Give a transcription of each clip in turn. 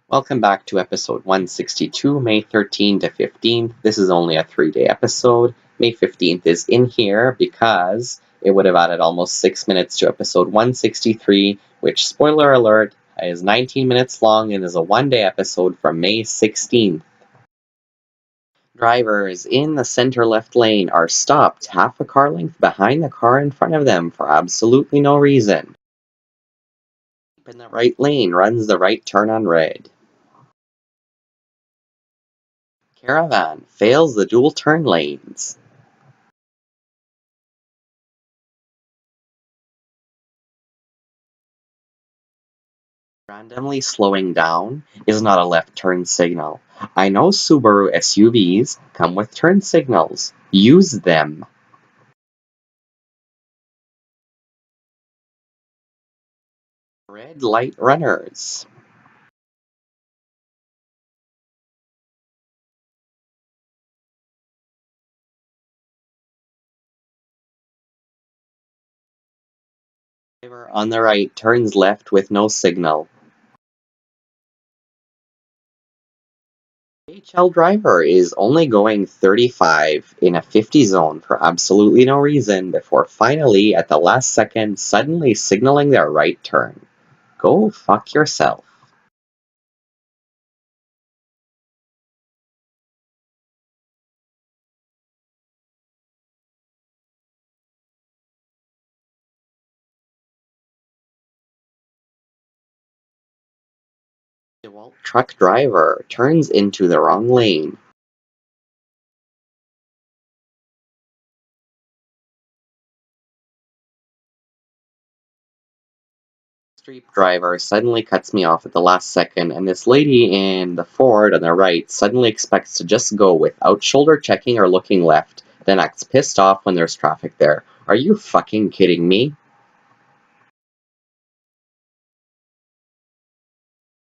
Welcome back to episode 162, May 13th to 15th. This is only a 3-day episode. May 15th is in here because it would have added almost 6 minutes to episode 163, which, spoiler alert, is 19 minutes long and is a 1-day episode from May 16th. Drivers in the center left lane are stopped half a car length behind the car in front of them for absolutely no reason. In the right lane runs the right turn on red. Caravan fails the dual turn lanes. Randomly slowing down is not a left turn signal. I know Subaru SUVs come with turn signals. Use them. Red light runners. Driver on the right turns left with no signal. HL driver is only going 35 in a 50 zone for absolutely no reason before finally, at the last second, suddenly signaling their right turn. Go fuck yourself. DeWalt truck driver turns into the wrong lane. Street driver suddenly cuts me off at the last second, and this lady in the Ford on the right suddenly expects to just go without shoulder checking or looking left, then acts pissed off when there's traffic there. Are you fucking kidding me?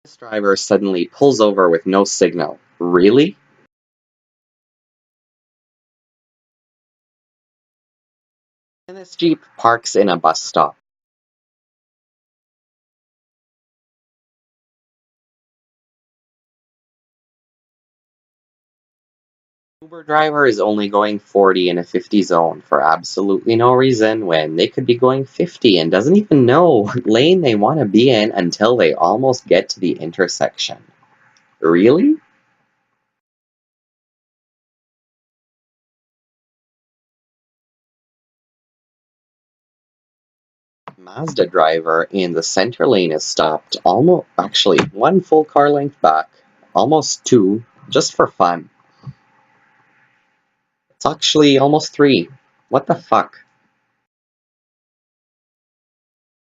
This driver suddenly pulls over with no signal. Really? And this Jeep parks in a bus stop. Uber driver is only going 40 in a 50 zone for absolutely no reason when they could be going 50 and doesn't even know what lane they want to be in until they almost get to the intersection. Really? Mazda driver in the center lane is stopped almost, actually, one full car length back, almost two, just for fun. It's actually almost three. What the fuck?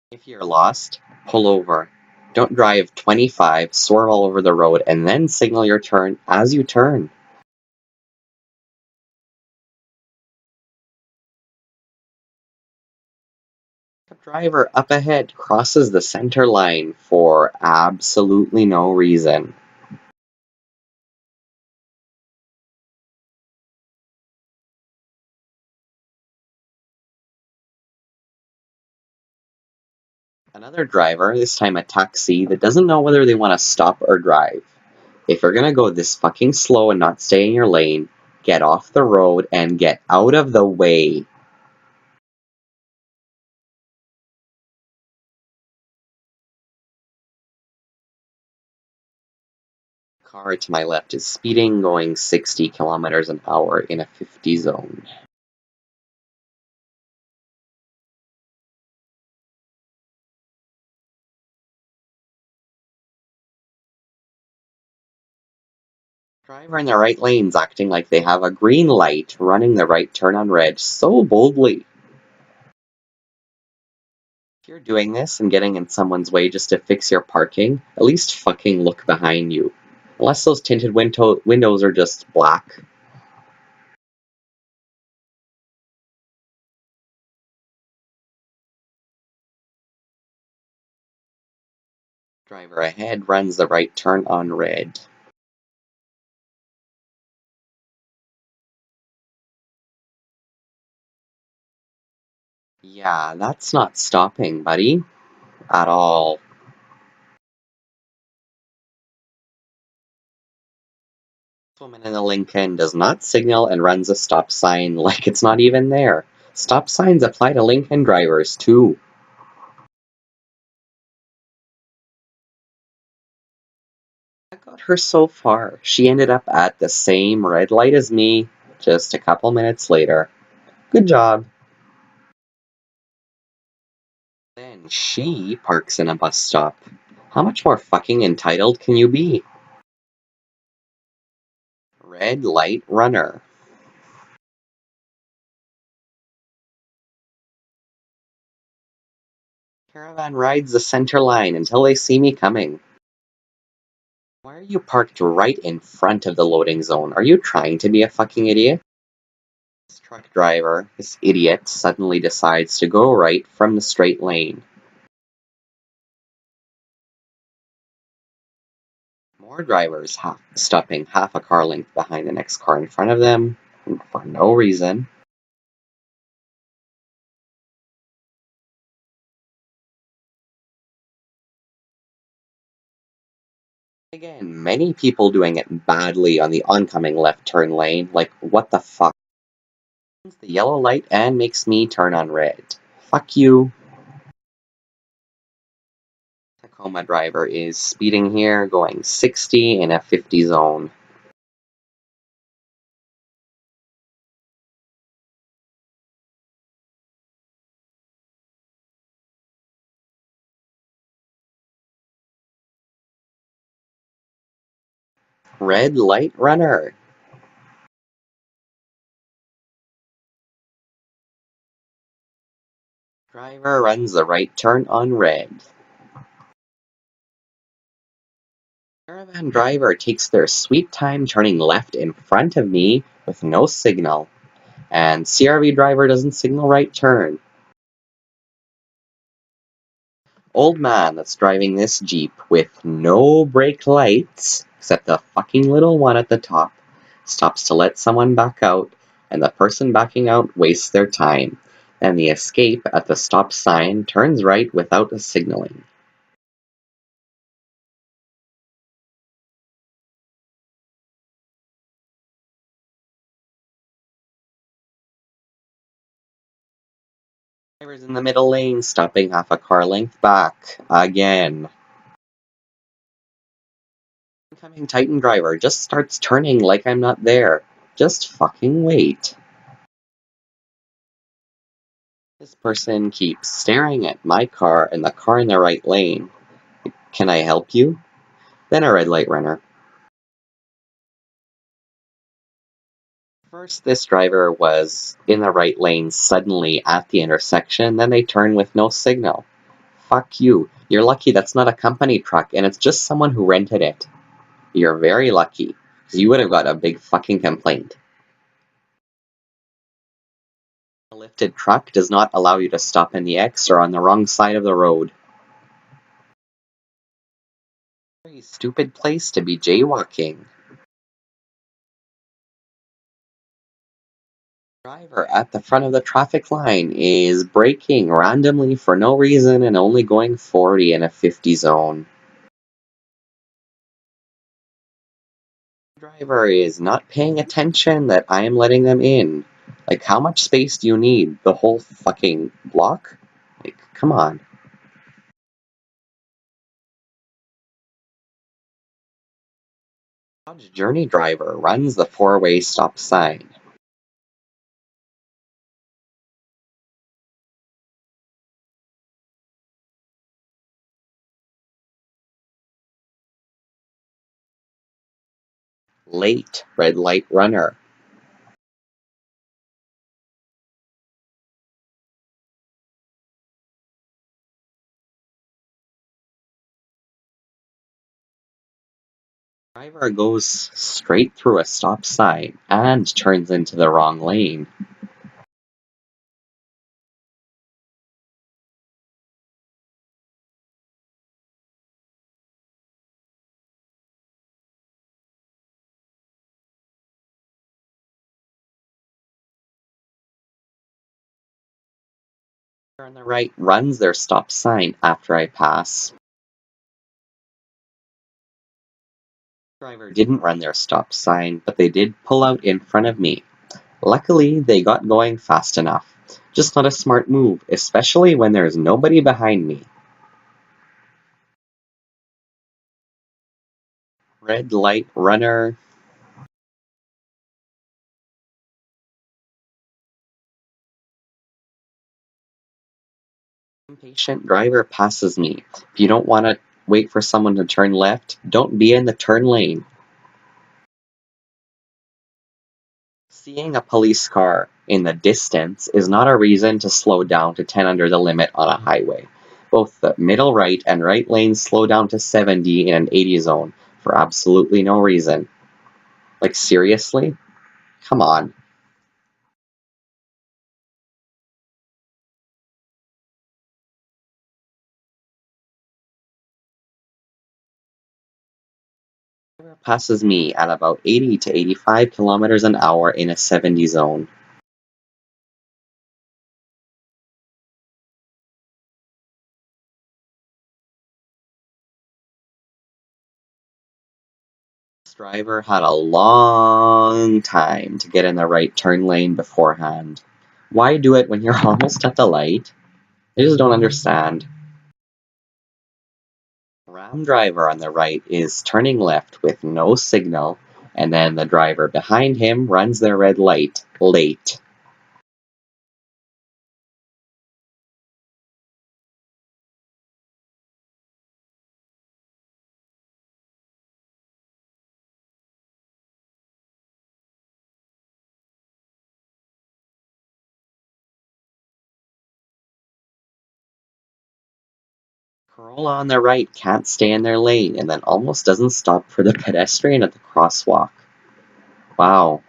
If you're lost, pull over. Don't drive 25, swerve all over the road, and then signal your turn as you turn. The driver up ahead crosses the center line for absolutely no reason. Another driver, this time a taxi, that doesn't know whether they want to stop or drive. If you're gonna go this fucking slow and not stay in your lane, get off the road and get out of the way. Car to my left is speeding, going 60 kilometers an hour in a 50 zone. Driver in the right lane's acting like they have a green light, running the right turn on red so boldly. If you're doing this and getting in someone's way just to fix your parking, at least fucking look behind you. Unless those tinted windows are just black. Driver ahead runs the right turn on red. Yeah, that's not stopping, buddy. At all. This woman in the Lincoln does not signal and runs a stop sign like it's not even there. Stop signs apply to Lincoln drivers, too. That got her so far. She ended up at the same red light as me just a couple minutes later. Good job. Then she parks in a bus stop. How much more fucking entitled can you be? Red light runner. Caravan rides the center line until they see me coming. Why are you parked right in front of the loading zone? Are you trying to be a fucking idiot? This truck driver, this idiot, suddenly decides to go right from the straight lane. More drivers stopping half a car length behind the next car in front of them for no reason. Again, many people doing it badly on the oncoming left turn lane, like what the fuck? The yellow light and makes me turn on red. Fuck you. Tacoma driver is speeding here, going 60 in a 50 zone. Red light runner. Driver runs the right turn on red. Caravan driver takes their sweet time turning left in front of me with no signal. And CRV driver doesn't signal right turn. Old man that's driving this Jeep with no brake lights, except the fucking little one at the top, stops to let someone back out, and the person backing out wastes their time. And the escape at the stop sign turns right without a signaling. Driver's in the middle lane, stopping half a car length back. Again. Incoming Titan driver just starts turning like I'm not there. Just fucking wait. This person keeps staring at my car and the car in the right lane. Can I help you? Then a red light runner. First, this driver was in the right lane suddenly at the intersection, then they turn with no signal. Fuck you. You're lucky that's not a company truck and it's just someone who rented it. You're very lucky, because you would have got a big fucking complaint. A lifted truck does not allow you to stop in the X or on the wrong side of the road. Very stupid place to be jaywalking. Driver at the front of the traffic line is braking randomly for no reason and only going 40 in a 50 zone. Driver is not paying attention that I am letting them in. Like, how much space do you need? The whole fucking block? Like, come on. Dodge Journey driver runs the four-way stop sign. Late red light runner. Driver goes straight through a stop sign and turns into the wrong lane. On the right runs their stop sign after I pass. Driver didn't run their stop sign, but they did pull out in front of me. Luckily, they got going fast enough. Just not a smart move, especially when there's nobody behind me. Red light runner. Impatient driver passes me. If you don't want to wait for someone to turn left, don't be in the turn lane. Seeing a police car in the distance is not a reason to slow down to 10 under the limit on a highway. Both the middle right and right lanes slow down to 70 in an 80 zone for absolutely no reason. Like, seriously? Come on. Driver passes me at about 80 to 85 kilometers an hour in a 70 zone. This driver had a long time to get in the right turn lane beforehand. Why do it when you're almost at the light? I just don't understand. Ram driver on the right is turning left with no signal, and then the driver behind him runs their red light late. Corolla on the right can't stay in their lane and then almost doesn't stop for the pedestrian at the crosswalk. Wow.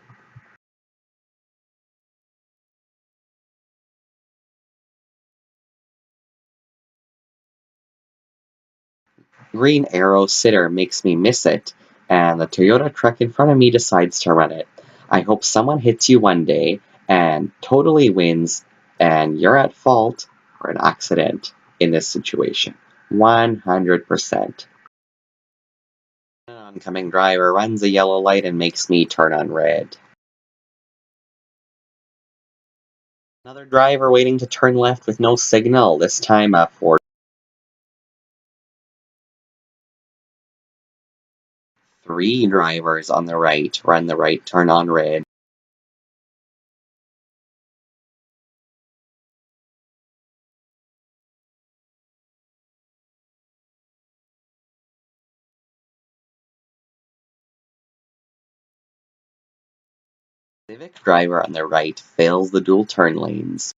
Green arrow sitter makes me miss it, and the Toyota truck in front of me decides to run it. I hope someone hits you one day and totally wins, and you're at fault for an accident in this situation. 100%. An oncoming driver runs a yellow light and makes me turn on red. Another driver waiting to turn left with no signal, this time a Ford. Three drivers on the right run the right turn on red. Civic driver on the right fails the dual turn lanes.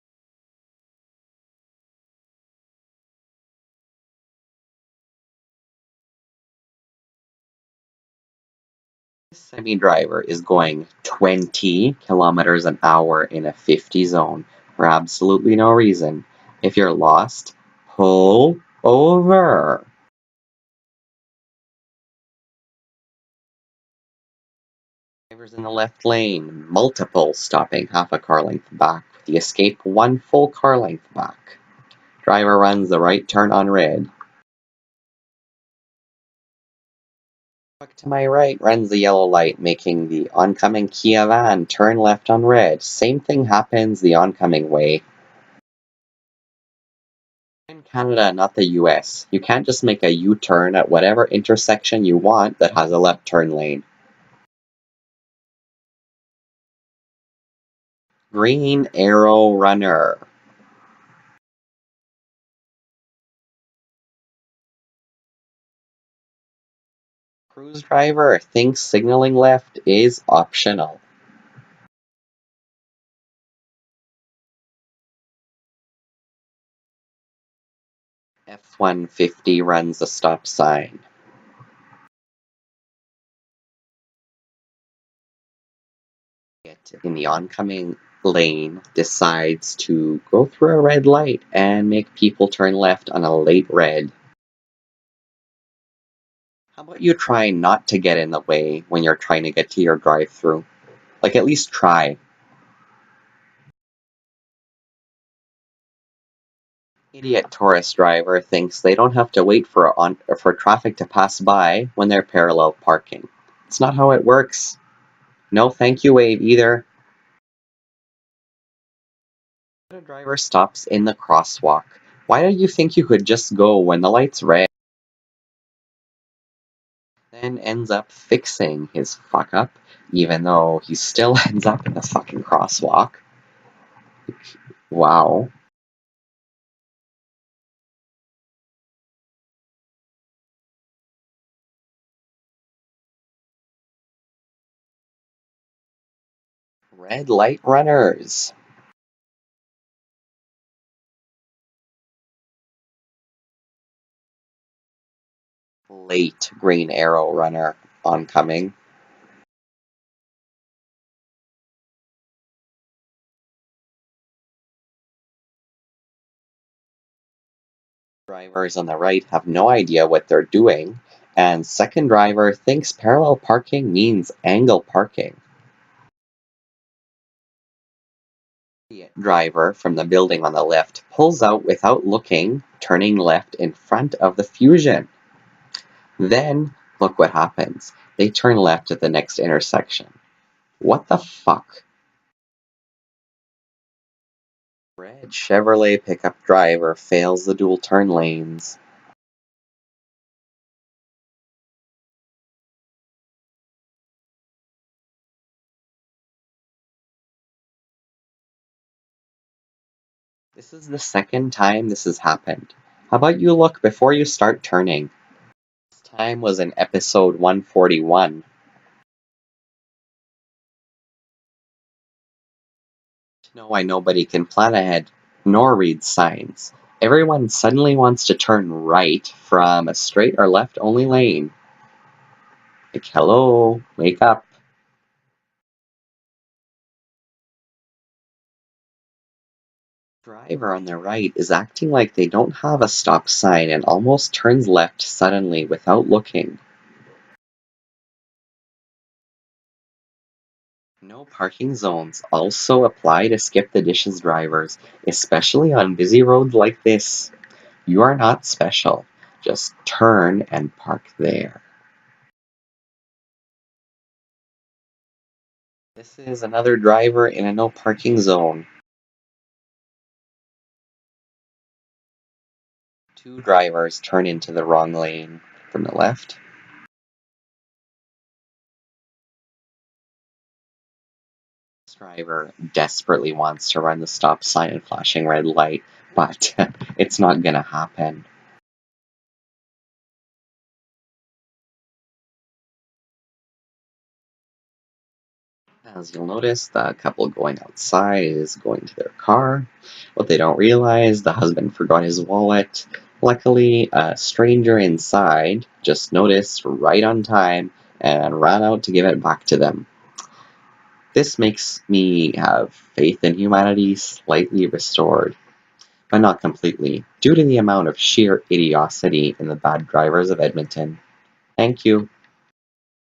Semi driver is going 20 kilometers an hour in a 50 zone for absolutely no reason. If you're lost, pull over. Drivers in the left lane, multiple stopping half a car length back. The escape one full car length back. Driver runs the right turn on red. Truck to my right runs the yellow light, making the oncoming Kia van turn left on red. Same thing happens the oncoming way. In Canada, not the US, you can't just make a U-turn at whatever intersection you want that has a left turn lane. Green arrow runner. Cruise driver thinks signaling left is optional. F-150 runs the stop sign. In the oncoming lane decides to go through a red light and make people turn left on a late red. How about you try not to get in the way when you're trying to get to your drive-through? Like, at least try. Idiot tourist driver thinks they don't have to wait for traffic to pass by when they're parallel parking. It's not how it works. No thank you wave either. The driver stops in the crosswalk. Why do you think you could just go when the light's red? Then ends up fixing his fuck up, even though he still ends up in the fucking crosswalk. Wow. Red light runners. Late green arrow runner oncoming. Drivers on the right have no idea what they're doing, and second driver thinks parallel parking means angle parking. The driver from the building on the left pulls out without looking, turning left in front of the Fusion. Then, look what happens. They turn left at the next intersection. What the fuck? Red Chevrolet pickup driver fails the dual turn lanes. This is the second time this has happened. How about you look before you start turning? This time was in episode 141. To know why nobody can plan ahead nor read signs. Everyone suddenly wants to turn right from a straight or left only lane. Like, hello, wake up. Driver on the right is acting like they don't have a stop sign and almost turns left suddenly without looking. No parking zones also apply to skip the dishes drivers, especially on busy roads like this. You are not special. Just turn and park there. This is another driver in a no parking zone. Two drivers turn into the wrong lane from the left. This driver desperately wants to run the stop sign and flashing red light, but it's not gonna happen. As you'll notice, the couple going outside is going to their car. What they don't realize, the husband forgot his wallet. Luckily, a stranger inside just noticed right on time and ran out to give it back to them. This makes me have faith in humanity slightly restored, but not completely, due to the amount of sheer idiocy in the bad drivers of Edmonton. Thank you.